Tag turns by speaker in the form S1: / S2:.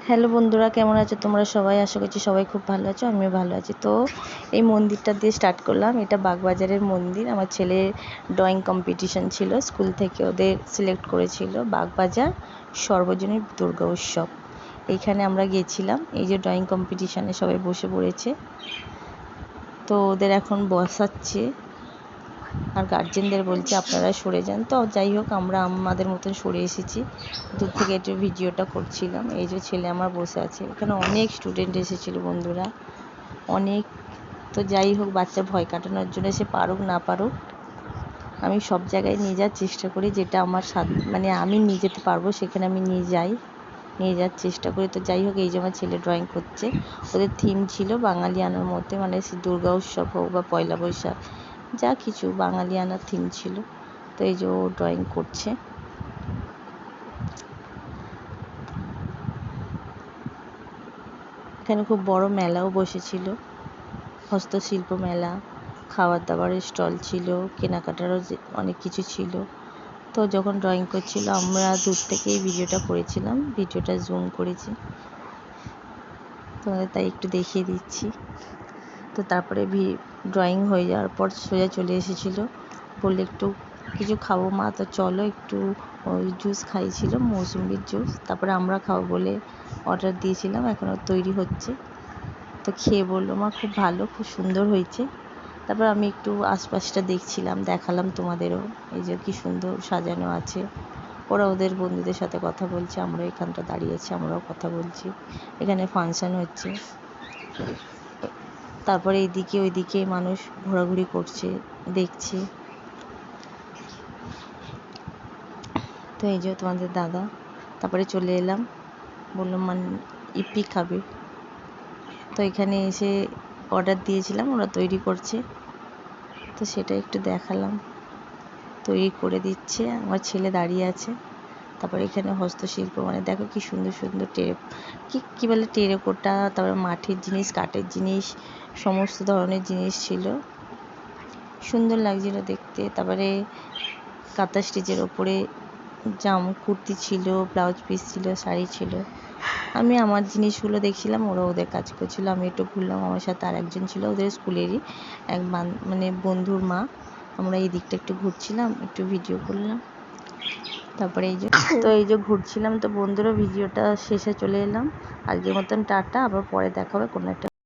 S1: Hello বন্ধুরা, কেমন আছো তোমরা সবাই? আশা করছি সবাই খুব ভালো আছো, আমিও ভালো আছি। তো এই মন্দিরটা দিয়ে স্টার্ট করলাম। এটা বাগবাজারের মন্দির। আমার ছেলের ড্রয়িং কম্পিটিশন ছিল, স্কুল থেকে ওদের সিলেক্ট করেছিল বাগবাজার সর্বজনীন দুর্গা উৎসব। এইখানে আমরা গিয়েছিলাম। এই যে ড্রয়িং কম্পিটিশানে সবাই বসে পড়েছে, তো ওদের এখন বসাচ্ছে আর গার্জেনদের বলছে আপনারা সরে যান। তো যাই হোক, আমরা আমাদের মতন সরে এসেছি। দূর থেকে একটু ভিডিওটা করছিলাম। এই যে ছেলে আমার বসে আছে। এখানে অনেক স্টুডেন্ট এসেছিলো বন্ধুরা, অনেক। তো যাই হোক, বাচ্চার ভয় কাটানোর জন্য সে পারুক না পারুক, আমি সব জায়গায় নিয়ে যাওয়ার চেষ্টা করি। যেটা আমার মানে আমি নিয়ে যেতে পারবো সেখানে আমি নিয়ে যাওয়ার চেষ্টা করি। তো যাই হোক, এই যে আমার ছেলে ড্রয়িং করছে। ওদের থিম ছিল বাঙালিয়ানার মধ্যে, মানে সে দুর্গা উৎসব হোক বা পয়লা বৈশাখ, যা কিছু বাঙালিয়ানার থিম ছিল। তো এই যে ও ড্রয়িং করছে। এখানে খুব বড় মেলাও বসেছিল, হস্তশিল্প মেলা, খাবার দাবারের স্টল ছিল, কেনাকাটারও অনেক কিছু ছিল। তো যখন ড্রয়িং করছিল আমরা দূর থেকে এই ভিডিওটা করেছিলাম, ভিডিওটা জুম করেছি তোমাদের, তাই একটু দেখিয়ে দিচ্ছি। তো তারপরে ড্রয়িং হয়ে যাওয়ার পর সোজা চলে এসেছিলো, বললে একটু কিছু খাবো মা, তো চলো একটু ওই জুস খাইছিল, মৌসুম্বির জুস। তারপরে আমরা খাবো বলে অর্ডার দিয়েছিলাম, এখনও তৈরি হচ্ছে। তো খেয়ে বললো মা খুব ভালো, খুব সুন্দর হয়েছে। তারপর আমি একটু আশপাশটা দেখছিলাম, দেখালাম তোমাদেরও। এই যে কি সুন্দর সাজানো আছে। ওরা ওদের বন্ধুদের সাথে কথা বলছে, আমরা এখানটা দাঁড়িয়েছি, আমরাও কথা বলছি। এখানে ফাংশান হচ্ছে। তারপরে এইদিকে ওইদিকে মানুষ ঘোরাঘুরি করছে, দেখছে। তো এই যে তোমাদের দাদা। তারপরে চলে এলাম, বললাম ইপি খাবে। তো এখানে এসে অর্ডার দিয়েছিলাম, ওরা তৈরি করছে, তো সেটা একটু দেখালাম। তৈরি করে দিচ্ছে, আমার ছেলে দাঁড়িয়ে আছে। তারপরে এখানে হস্তশিল্প, মানে দেখো কি সুন্দর সুন্দর কী বলে টেরাকোটা, তারপরে মাটির জিনিস, কাঠের জিনিস, সমস্ত ধরনের জিনিস ছিল, সুন্দর লাগছিল দেখতে। তারপরে কাঁথা স্টিচের ওপরে কুর্তি ছিল, ব্লাউজ পিস ছিল, শাড়ি ছিল। আমি আমার জিনিসগুলো দেখছিলাম, ওরা ওদের কাজ করছিল। আমি একটু ঘুরলাম, আমার সাথে আর একজন ছিল ওদের স্কুলেরই এক মানে বন্ধুর মা। আমরা এই দিকটা একটু ঘুরছিলাম, একটু ভিডিও করলাম। তারপরে এই যে ঘুরছিলাম। তো বন্ধুরা, ভিডিওটা শেষে চলে এলাম। আজকের মতন টাটা, আবার পরে দেখা হবে কোনো একটা